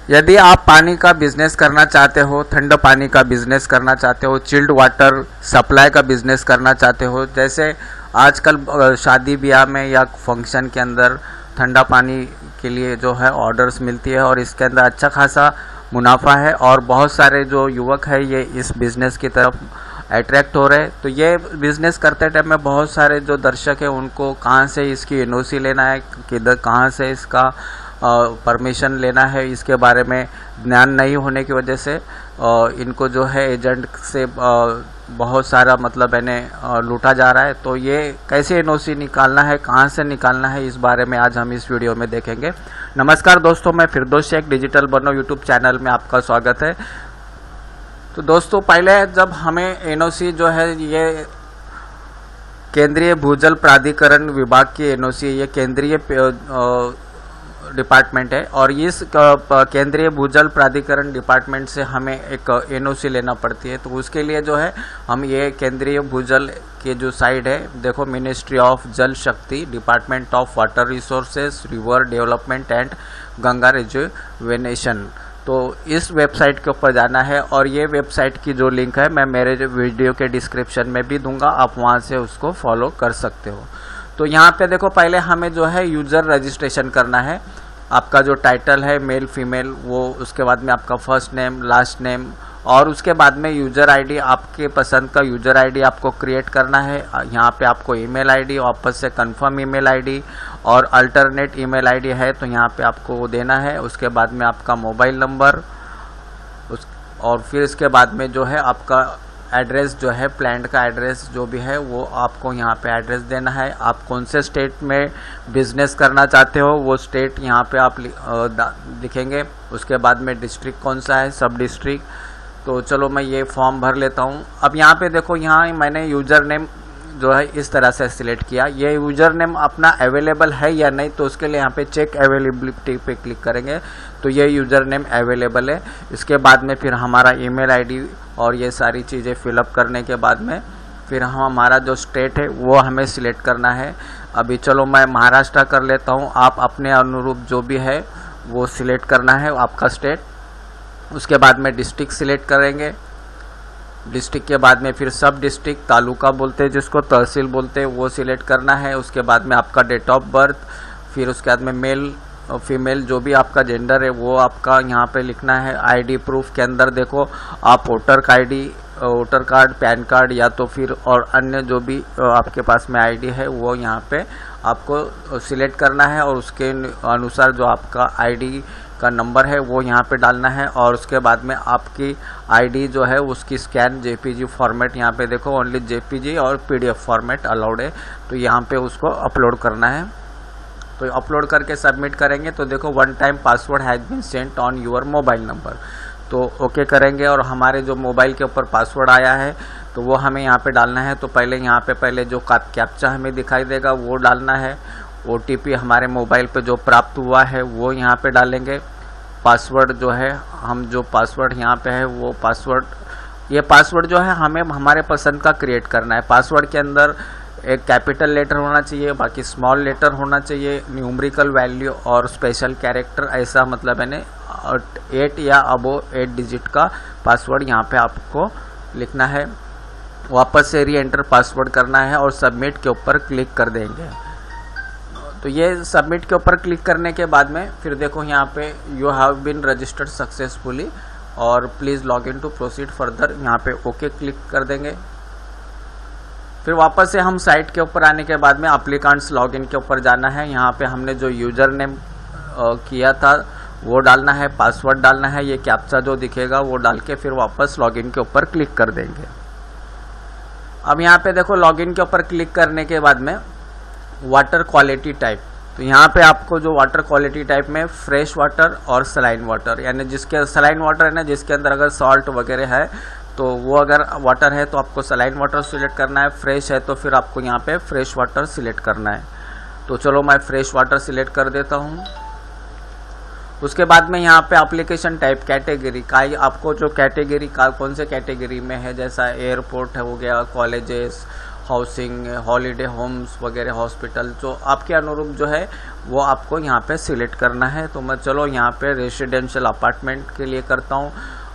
यदि आप पानी का बिजनेस करना चाहते हो, ठंडा पानी का बिजनेस करना चाहते हो, चिल्ड वाटर सप्लाई का बिजनेस करना चाहते हो, जैसे आजकल शादी ब्याह में या फंक्शन के अंदर ठंडा पानी के लिए जो है ऑर्डर्स मिलती है और इसके अंदर अच्छा खासा मुनाफा है और बहुत सारे जो युवक है ये इस बिज़नेस की तरफ अट्रैक्ट हो रहे हैं। तो ये बिज़नेस करते टाइम में बहुत सारे जो दर्शक है उनको कहाँ से इसकी एनओसी लेना है, किधर कहाँ से इसका परमिशन लेना है, इसके बारे में ज्ञान नहीं होने की वजह से इनको जो है एजेंट से बहुत सारा मतलब इन्हें लूटा जा रहा है। तो ये कैसे एनओसी निकालना है, कहाँ से निकालना है, इस बारे में आज हम इस वीडियो में देखेंगे। नमस्कार दोस्तों, मैं फिरदौस शेख डिजिटल बनो यूट्यूब चैनल में आपका स्वागत है। तो दोस्तों, पहले जब हमें एनओसी जो है ये केंद्रीय भूजल प्राधिकरण विभाग की एनओसी, ये केंद्रीय डिपार्टमेंट है और इस केंद्रीय भूजल प्राधिकरण डिपार्टमेंट से हमें एक एनओसी लेना पड़ती है। तो उसके लिए जो है हम ये केंद्रीय भूजल के जो साइड है, देखो मिनिस्ट्री ऑफ जल शक्ति, department of water resources, river development and Ganga rejuvenation, तो इस वेबसाइट के ऊपर जाना है और ये वेबसाइट की जो लिंक है मैं मेरे वीडियो के डिस्क्रिप्शन में भी दूंगा, आप वहाँ से उसको फॉलो कर सकते हो। तो यहाँ पे देखो, पहले हमें जो है यूज़र रजिस्ट्रेशन करना है। आपका जो टाइटल है मेल फीमेल वो, उसके बाद में आपका फर्स्ट नेम लास्ट नेम और उसके बाद में यूज़र आईडी, आपके पसंद का यूज़र आईडी आपको क्रिएट करना है। यहाँ पे आपको ईमेल आईडी, वापस से कंफर्म ईमेल आईडी और अल्टरनेट ईमेल आईडी है तो यहाँ पे आपको वो देना है। उसके बाद में आपका मोबाइल नंबर और फिर इसके बाद में जो है आपका एड्रेस जो है, प्लांट का एड्रेस जो भी है वो आपको यहाँ पे एड्रेस देना है। आप कौन से स्टेट में बिजनेस करना चाहते हो वो स्टेट यहाँ पे आप लिखेंगे। उसके बाद में डिस्ट्रिक्ट कौन सा है, सब डिस्ट्रिक्ट। तो चलो मैं ये फॉर्म भर लेता हूँ। अब यहाँ पे देखो, यहाँ मैंने यूज़र नेम जो है इस तरह से सिलेक्ट किया। ये यूज़र नेम अपना अवेलेबल है या नहीं, तो उसके लिए यहाँ पे चेक अवेलेबिलिटी पे क्लिक करेंगे तो ये यूज़र नेम अवेलेबल है। इसके बाद में फिर हमारा ईमेल आईडी और ये सारी चीज़ें फिलअप करने के बाद में फिर हमारा जो स्टेट है वो हमें सिलेक्ट करना है। अभी चलो मैं महाराष्ट्र कर लेता हूँ, आप अपने अनुरूप जो भी है वो सिलेक्ट करना है आपका स्टेट। उसके बाद में डिस्ट्रिक्ट सिलेक्ट करेंगे। डिस्ट्रिक्ट के बाद में फिर सब डिस्ट्रिक्ट, तालुका बोलते हैं जिसको, तहसील बोलते हैं, वो सिलेक्ट करना है। उसके बाद में आपका डेट ऑफ बर्थ, फिर उसके बाद में मेल फीमेल जो भी आपका जेंडर है वो आपका यहाँ पे लिखना है। आईडी प्रूफ के अंदर देखो आप voter voter card, pan card या तो फिर और अन्य जो भी आपके पास में आईडी है वो यहाँ पे आपको सिलेक्ट करना है और उसके अनुसार जो आपका आईडी का नंबर है वो यहाँ पे डालना है। और उसके बाद में आपकी आईडी जो है उसकी स्कैन जेपीजी फॉर्मेट, यहाँ पे देखो ओनली जेपीजी और पीडीएफ फॉर्मेट अलाउड है, तो यहाँ पे उसको अपलोड करना है। तो अपलोड करके सबमिट करेंगे तो देखो one time password has been sent on your mobile number, तो ओके करेंगे और हमारे जो मोबाइल के ऊपर पासवर्ड आया है तो वो हमें यहाँ पे डालना है। तो पहले यहाँ पे पहले जो कैप्चा हमें दिखाई देगा वो डालना है। ओटीपी हमारे मोबाइल पे जो प्राप्त हुआ है वो यहाँ पे डालेंगे। पासवर्ड जो है, हम जो पासवर्ड यहाँ पे है वो पासवर्ड, ये पासवर्ड जो है हमें हमारे पसंद का क्रिएट करना है। पासवर्ड के अंदर एक कैपिटल लेटर होना चाहिए, बाकी स्मॉल लेटर होना चाहिए, न्यूमेरिकल वैल्यू और स्पेशल कैरेक्टर, ऐसा मतलब है 8 या अबो 8 डिजिट का पासवर्ड यहाँ पे आपको लिखना है। वापस से री एंटर पासवर्ड करना है और सबमिट के ऊपर क्लिक कर देंगे। तो ये सबमिट के ऊपर क्लिक करने के बाद में फिर देखो यहाँ पे you have been registered successfully और please log in to proceed further, यहाँ पे ओके क्लिक कर देंगे। फिर वापस से हम साइट के ऊपर आने के बाद में एप्लीकेंट्स लॉगिन के ऊपर जाना है। यहाँ पे हमने जो यूज़र नेम किया था वो डालना है, पासवर्ड डालना है, ये कैप्चा जो दिखेगा वो डाल के फिर वापस लॉगिन के ऊपर क्लिक कर देंगे। अब यहाँ पे देखो लॉगिन के ऊपर क्लिक करने के बाद में वाटर क्वालिटी टाइप, तो यहाँ पे आपको जो वाटर क्वालिटी टाइप में फ्रेश वाटर और सलाइन वाटर, यानी जिसके सलाइन वाटर है ना, जिसके अंदर अगर सॉल्ट वगैरह है तो वो अगर वाटर है तो आपको सलाइन वाटर सिलेक्ट करना है, फ्रेश है तो फिर आपको यहाँ पे फ्रेश वाटर सिलेक्ट करना है। तो चलो मैं फ्रेश वाटर सिलेक्ट कर देता हूँ। उसके बाद में यहाँ पे एप्लीकेशन टाइप कैटेगरी का, आपको जो कैटेगरी का कौन से कैटेगरी में है, जैसा एयरपोर्ट हो गया, कॉलेजेस, हाउसिंग, हॉलीडे होम्स वगैरह, हॉस्पिटल, जो आपके अनुरूप जो है वो आपको यहाँ पे सिलेक्ट करना है। तो मैं चलो यहाँ पे रेसिडेंशियल अपार्टमेंट के लिए करता हूँ।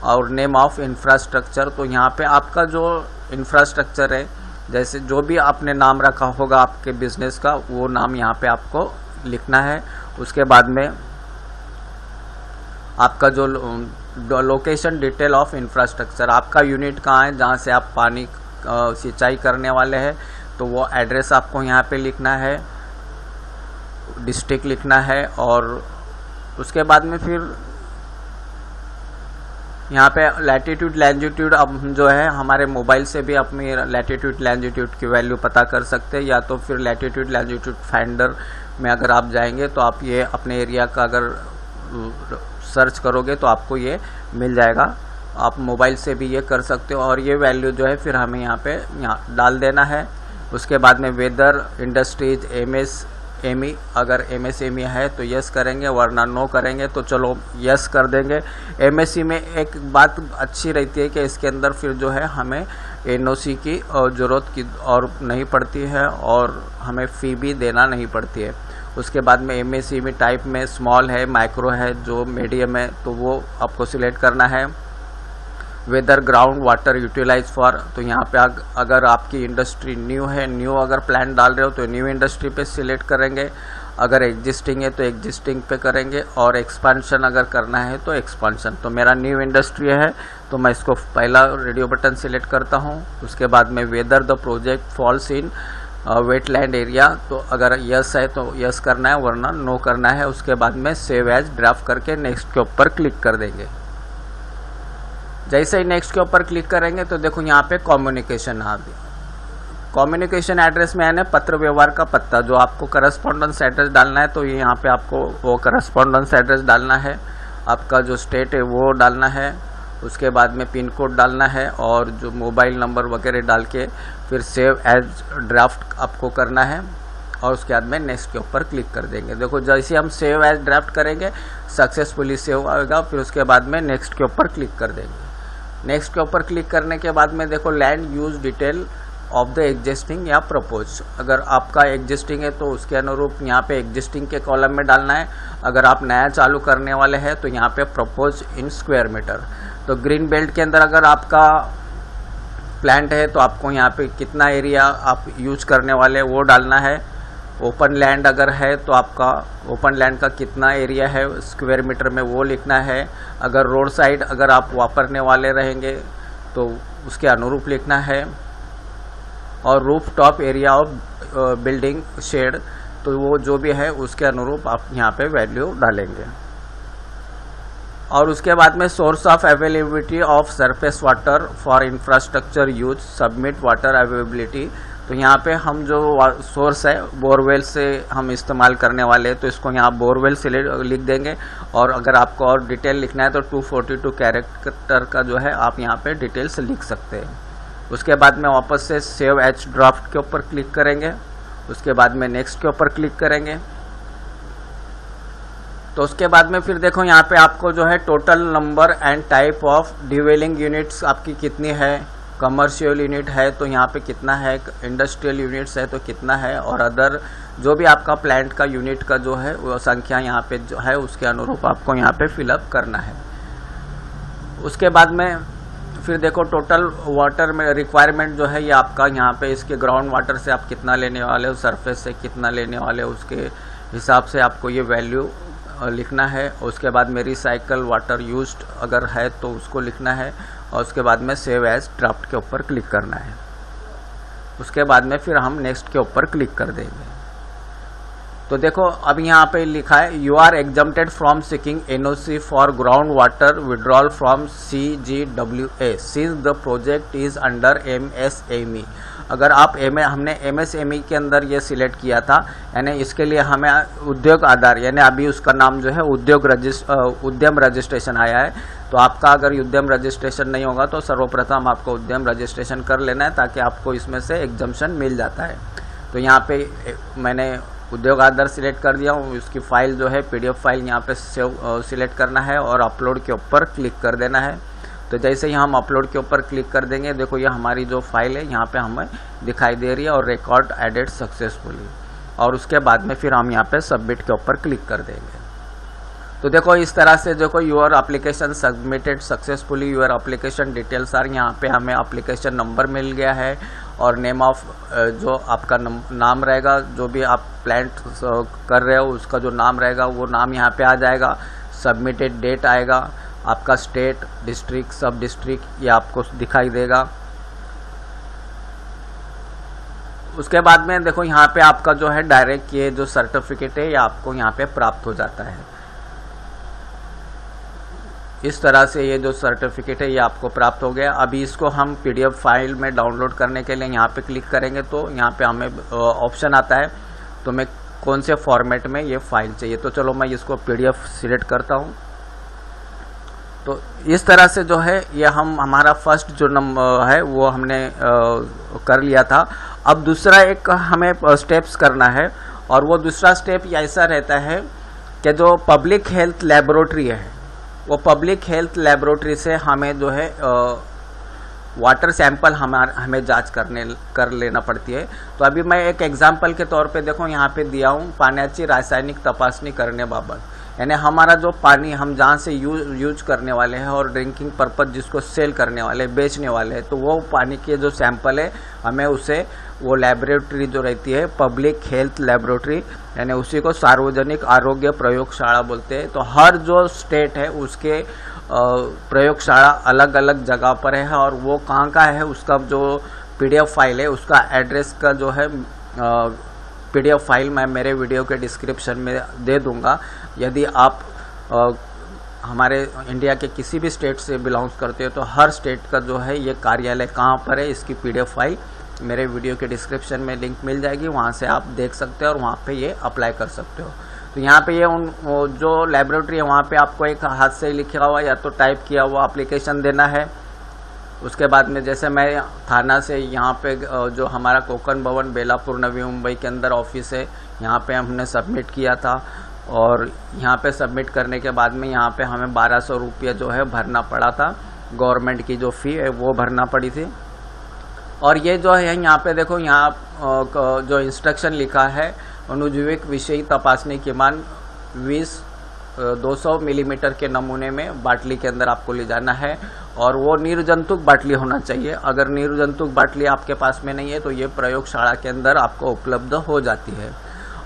और नेम ऑफ इंफ्रास्ट्रक्चर, तो यहाँ पे आपका जो इंफ्रास्ट्रक्चर है, जैसे जो भी आपने नाम रखा होगा आपके बिजनेस का, वो नाम यहाँ पे आपको लिखना है। उसके बाद में आपका जो लोकेशन डिटेल ऑफ इंफ्रास्ट्रक्चर, आपका यूनिट कहाँ है जहाँ से आप पानी सिंचाई करने वाले हैं, तो वो एड्रेस आपको यहाँ पे लिखना है, डिस्ट्रिक्ट लिखना है। और उसके बाद में फिर यहाँ पे लैटिट्यूड लैंजिट्यूड, अब हम जो है हमारे मोबाइल से भी अपनी लैटिट्यूड लैंजिट्यूड की वैल्यू पता कर सकते हैं, या तो फिर लैटिट्यूड लैंजिट्यूड फाइंडर में अगर आप जाएंगे तो आप ये अपने एरिया का अगर सर्च करोगे तो आपको ये मिल जाएगा। आप मोबाइल से भी ये कर सकते हो। और ये वैल्यू जो है फिर हमें यहाँ पे डाल देना है। उसके बाद में वेदर, इंडस्ट्रीज, एमएसएमई, अगर एमएसएमई है तो यस करेंगे, वरना नो करेंगे। तो चलो यस कर देंगे। एमएससी में एक बात अच्छी रहती है कि इसके अंदर फिर जो है हमें एनओसी की ज़रूरत की और नहीं पड़ती है, और हमें फ़ी भी देना नहीं पड़ती है। उसके बाद में एमएसएमई टाइप में स्मॉल है, माइक्रो है, जो मीडियम है, तो वो आपको सिलेक्ट करना है। Whether, ground water utilize for, तो यहाँ पे अगर आपकी इंडस्ट्री न्यू है, न्यू अगर प्लान डाल रहे हो तो न्यू इंडस्ट्री पे सिलेक्ट करेंगे। अगर एग्जिस्टिंग है तो एग्जिस्टिंग पे करेंगे, और एक्सपांशन अगर करना है तो एक्सपांशन। तो मेरा न्यू इंडस्ट्री है तो मैं इसको पहला रेडियो बटन सिलेक्ट करता हूँ। उसके बाद में whether the project falls in wetland area, तो अगर यस है तो यस करना है, वरना नो करना है। उसके बाद में सेव एज ड्राफ्ट करके नेक्स्ट के ऊपर क्लिक कर देंगे। जैसे ही नेक्स्ट के ऊपर क्लिक करेंगे तो देखो यहाँ पे कम्युनिकेशन आ गया। कम्युनिकेशन एड्रेस में यानी पत्र व्यवहार का पत्ता, जो आपको करस्पॉन्डेंस एड्रेस डालना है, तो ये यहाँ पे आपको वो करस्पॉन्डेंस एड्रेस डालना है। आपका जो स्टेट है वो डालना है। उसके बाद में पिन कोड डालना है, और जो मोबाइल नंबर वगैरह डाल के फिर सेव एज ड्राफ्ट आपको करना है। और उसके बाद में नेक्स्ट के ऊपर क्लिक कर देंगे। देखो जैसे हम सेव एज ड्राफ्ट करेंगे सक्सेसफुली सेव आएगा। फिर उसके बाद में नेक्स्ट के ऊपर क्लिक कर देंगे। नेक्स्ट के ऊपर क्लिक करने के बाद में देखो land use detail of the existing या प्रपोज, अगर आपका एग्जिस्टिंग है तो उसके अनुरूप यहाँ पे एग्जिस्टिंग के कॉलम में डालना है। अगर आप नया चालू करने वाले हैं तो यहाँ पे प्रपोज इन स्क्वायर मीटर। तो ग्रीन बेल्ट के अंदर अगर आपका प्लांट है तो आपको यहाँ पे कितना एरिया आप यूज करने वाले वो डालना है। ओपन लैंड अगर है तो आपका ओपन लैंड का कितना एरिया है स्क्वायर मीटर में वो लिखना है। अगर रोड साइड अगर आप वापरने वाले रहेंगे तो उसके अनुरूप लिखना है। और roof top area of building shed, तो वो जो भी है उसके अनुरूप आप यहाँ पे वैल्यू डालेंगे। और उसके बाद में source of availability of surface water for infrastructure use, submit water availability, तो यहाँ पे हम जो सोर्स है बोरवेल से हम इस्तेमाल करने वाले हैं, तो इसको यहाँ बोरवेल से लिख देंगे। और अगर आपको और डिटेल लिखना है तो 242 कैरेक्टर का जो है आप यहाँ पे डिटेल्स लिख सकते हैं। उसके बाद में वापस से सेव एज ड्राफ्ट के ऊपर क्लिक करेंगे। उसके बाद में नेक्स्ट के ऊपर क्लिक करेंगे। तो उसके बाद में फिर देखो यहाँ पे आपको जो है total number and type of dwelling units आपकी कितनी है, कमर्शियल यूनिट है तो यहाँ पे कितना है, इंडस्ट्रियल यूनिट्स है तो कितना है, और अदर जो भी आपका प्लांट का यूनिट का जो है वो संख्या यहाँ पे जो है उसके अनुरूप आपको यहाँ पे फिलअप करना है। उसके बाद में फिर देखो टोटल वाटर में रिक्वायरमेंट जो है ये आपका यहाँ पे इसके ग्राउंड वाटर से आप कितना लेने वाले हो, सरफेस से कितना लेने वाले हो, उसके हिसाब से आपको ये वैल्यू लिखना है। उसके बाद में रिसाइकल वाटर यूज्ड अगर है तो उसको लिखना है। और उसके बाद में सेव एज ड्राफ्ट के ऊपर क्लिक करना है। उसके बाद में फिर हम नेक्स्ट के ऊपर क्लिक कर देंगे। तो देखो अब यहाँ पे लिखा है you are exempted from seeking NOC for ground water withdrawal from CGWA since the project is under MSME। अगर आप हमने MSME के अंदर ये सिलेक्ट किया था, यानी इसके लिए हमें उद्योग आधार यानी अभी उसका नाम जो है उद्यम रजिस्ट्रेशन आया है। तो आपका अगर उद्यम रजिस्ट्रेशन नहीं होगा तो सर्वप्रथम आपको उद्यम रजिस्ट्रेशन कर लेना है, ताकि आपको इसमें से एग्जम्पशन मिल जाता है। तो यहाँ पे मैंने उद्योग आधार सिलेक्ट कर दिया हूँ। उसकी फाइल जो है PDF फाइल यहाँ पे सेव सिलेक्ट करना है और अपलोड के ऊपर क्लिक कर देना है। तो जैसे ही हम अपलोड के ऊपर क्लिक कर देंगे, देखो ये हमारी जो फाइल है यहाँ पे हमें दिखाई दे रही है और रिकॉर्ड एडेड सक्सेसफुली, और उसके बाद में फिर हम यहाँ पे सबमिट के ऊपर क्लिक कर देंगे। तो देखो इस तरह से देखो your application submitted successfully, your application details are, यहाँ पे हमें एप्लीकेशन नंबर मिल गया है और नेम ऑफ जो आपका नाम रहेगा, जो भी आप प्लान कर रहे हो उसका जो नाम रहेगा वो नाम यहाँ पे आ जाएगा। सबमिटेड डेट आएगा, आपका स्टेट, डिस्ट्रिक्ट, सब डिस्ट्रिक्ट ये आपको दिखाई देगा। उसके बाद में देखो यहाँ पे आपका जो है डायरेक्ट ये जो सर्टिफिकेट है ये आपको यहाँ पे प्राप्त हो जाता है। इस तरह से ये जो सर्टिफिकेट है ये आपको प्राप्त हो गया। अभी इसको हम PDF फाइल में डाउनलोड करने के लिए यहाँ पे क्लिक करेंगे तो यहाँ पे हमें ऑप्शन आता है तो मैं कौन से फॉर्मेट में ये फाइल चाहिए, तो चलो मैं इसको PDF सिलेक्ट करता हूँ। तो इस तरह से जो है ये हमारा फर्स्ट जो नंबर है वो हमने कर लिया था। अब दूसरा एक हमें स्टेप्स करना है, और वो दूसरा स्टेप ऐसा रहता है कि जो पब्लिक हेल्थ लेबोरेटरी है वो पब्लिक हेल्थ लेबोरेटरी से हमें जो है वाटर सैंपल हमें जांच कर लेना पड़ती है। तो अभी मैं एक एग्जांपल के तौर पे देखो यहाँ पे दिया हूँ, पाण्याची रासायनिक तपासणी करण्याबाबत, यानी हमारा जो पानी हम जहाँ से यूज करने वाले हैं और ड्रिंकिंग पर्पज जिसको सेल करने वाले बेचने वाले हैं, तो वो पानी के जो सैंपल है हमें उसे वो लेबोरेटरी जो रहती है पब्लिक हेल्थ लेबोरेटरी, यानी उसी को सार्वजनिक आरोग्य प्रयोगशाला बोलते हैं। तो हर जो स्टेट है उसके प्रयोगशाला अलग अलग जगह पर है, और वो कहाँ का है उसका जो PDF फाइल है उसका एड्रेस का जो है PDF फाइल मैं मेरे वीडियो के डिस्क्रिप्शन में दे दूंगा। यदि आप हमारे इंडिया के किसी भी स्टेट से बिलोंग्स करते हो तो हर स्टेट का जो है ये कार्यालय कहाँ पर है इसकी PDF फाइल मेरे वीडियो के डिस्क्रिप्शन में लिंक मिल जाएगी, वहाँ से आप देख सकते हो और वहाँ पे ये अप्लाई कर सकते हो। तो यहाँ पे ये जो लेबोरेटरी है वहाँ पे आपको एक हाथ से लिखा हुआ या तो टाइप किया हुआ एप्लीकेशन देना है। उसके बाद में जैसे मैं थाना से यहाँ पे जो हमारा कोकण भवन बेलापुर नवी मुंबई के अंदर ऑफिस है यहाँ पे हमने सबमिट किया था, और यहाँ पे सबमिट करने के बाद में यहाँ पे हमें 1200 रुपये जो है भरना पड़ा था, गवर्नमेंट की जो फ़ी है वो भरना पड़ी थी। और ये जो है यहाँ पे देखो यहाँ जो इंस्ट्रक्शन लिखा है, अणुजैविक विषयी तपासनी किमान 200 मिलीमीटर के नमूने में बाटली के अंदर आपको ले जाना है, और वो निर्जंतुक बाटली होना चाहिए। अगर निर्जंतुक बाटली आपके पास में नहीं है तो ये प्रयोगशाला के अंदर आपको उपलब्ध हो जाती है।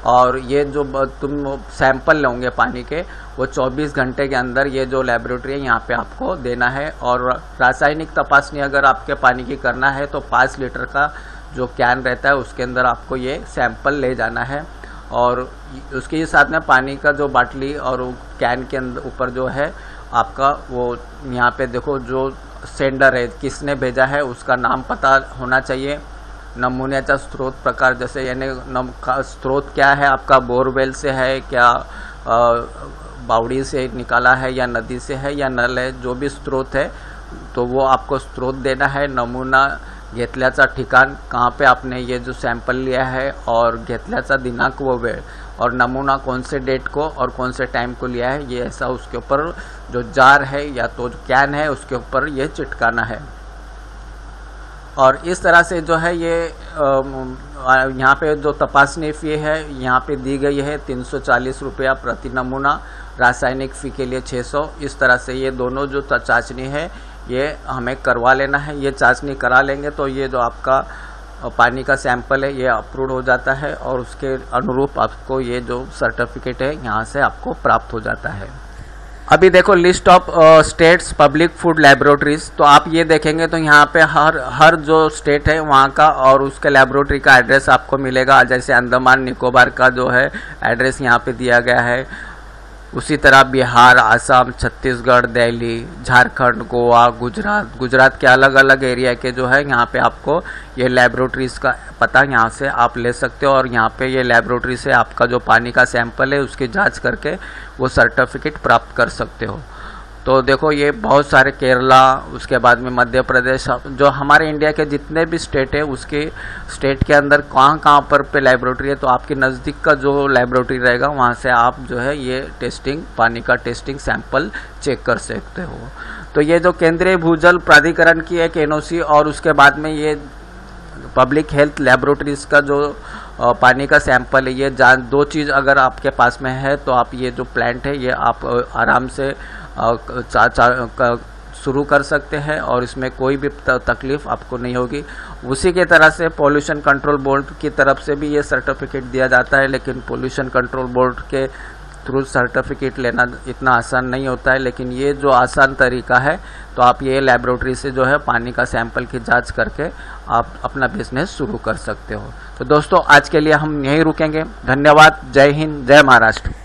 और ये जो तुम सैंपल लोगे पानी के वो 24 घंटे के अंदर ये जो लेबोरेटरी है यहाँ पे आपको देना है। और रासायनिक तपासनी अगर आपके पानी की करना है तो 5 लीटर का जो कैन रहता है उसके अंदर आपको ये सैंपल ले जाना है, और उसके साथ में पानी का जो बाटली और कैन के अंदर ऊपर जो है आपका वो यहाँ पे देखो जो सेंडर है किसने भेजा है उसका नाम पता होना चाहिए। नमून्याचा स्रोत प्रकार, जैसे यानी स्रोत क्या है आपका, बोरवेल से है क्या, बावड़ी से निकाला है या नदी से है या नल है, जो भी स्रोत है तो वो आपको स्रोत देना है। नमूना घेतल्याचा ठिकाण, कहाँ पे आपने ये जो सैंपल लिया है, और घेतल्याचा दिनांक व वेळ, और नमूना कौन से डेट को और कौन से टाइम को लिया है, ये ऐसा उसके ऊपर जो जार है या तो कैन है उसके ऊपर ये चिटकाना है। और इस तरह से जो है ये यहाँ पे जो तपासनी फ़ी है यहाँ पे दी गई है 340 रुपया प्रति नमूना, रासायनिक फ़ी के लिए 600। इस तरह से ये दोनों जो चाशनी है ये हमें करवा लेना है। ये चाशनी करा लेंगे तो ये जो आपका पानी का सैंपल है ये अप्रूव हो जाता है, और उसके अनुरूप आपको ये जो सर्टिफिकेट है यहाँ से आपको प्राप्त हो जाता है। अभी देखो list of states public food laboratories, तो आप ये देखेंगे तो यहाँ पे हर जो स्टेट है वहाँ का और उसके लेबोरेटरी का एड्रेस आपको मिलेगा। जैसे अंडमान निकोबार का जो है एड्रेस यहाँ पे दिया गया है, उसी तरह बिहार, असम, छत्तीसगढ़, दिल्ली, झारखंड, गोवा, गुजरात के अलग अलग एरिया के जो है यहाँ पे आपको ये लेबोरेटरीज का पता यहाँ से आप ले सकते हो, और यहाँ पे ये लेबोरेटरी से आपका जो पानी का सैंपल है उसकी जांच करके वो सर्टिफिकेट प्राप्त कर सकते हो। तो देखो ये बहुत सारे केरला, उसके बाद में मध्य प्रदेश, जो हमारे इंडिया के जितने भी स्टेट है उसके स्टेट के अंदर कहाँ कहाँ पर पे लेबोरेटरी है, तो आपके नज़दीक का जो लेबोरेटरी रहेगा वहाँ से आप जो है ये टेस्टिंग, पानी का टेस्टिंग सैंपल चेक कर सकते हो। तो ये जो केंद्रीय भूजल प्राधिकरण की एक एनओसी और उसके बाद में ये पब्लिक हेल्थ लेबोरेटरीज का जो पानी का सैंपल है, ये दो चीज़ अगर आपके पास में है तो आप ये जो प्लांट है ये आप आराम से शुरू कर सकते हैं और इसमें कोई भी तकलीफ आपको नहीं होगी। उसी के तरह से पोल्यूशन कंट्रोल बोर्ड की तरफ से भी ये सर्टिफिकेट दिया जाता है, लेकिन पोल्यूशन कंट्रोल बोर्ड के थ्रू सर्टिफिकेट लेना इतना आसान नहीं होता है, लेकिन ये जो आसान तरीका है, तो आप ये लेबोरेटरी से जो है पानी का सैंपल की जांच करके आप अपना बिजनेस शुरू कर सकते हो। तो दोस्तों आज के लिए हम यहीं रुकेंगे। धन्यवाद। जय हिंद, जय महाराष्ट्र।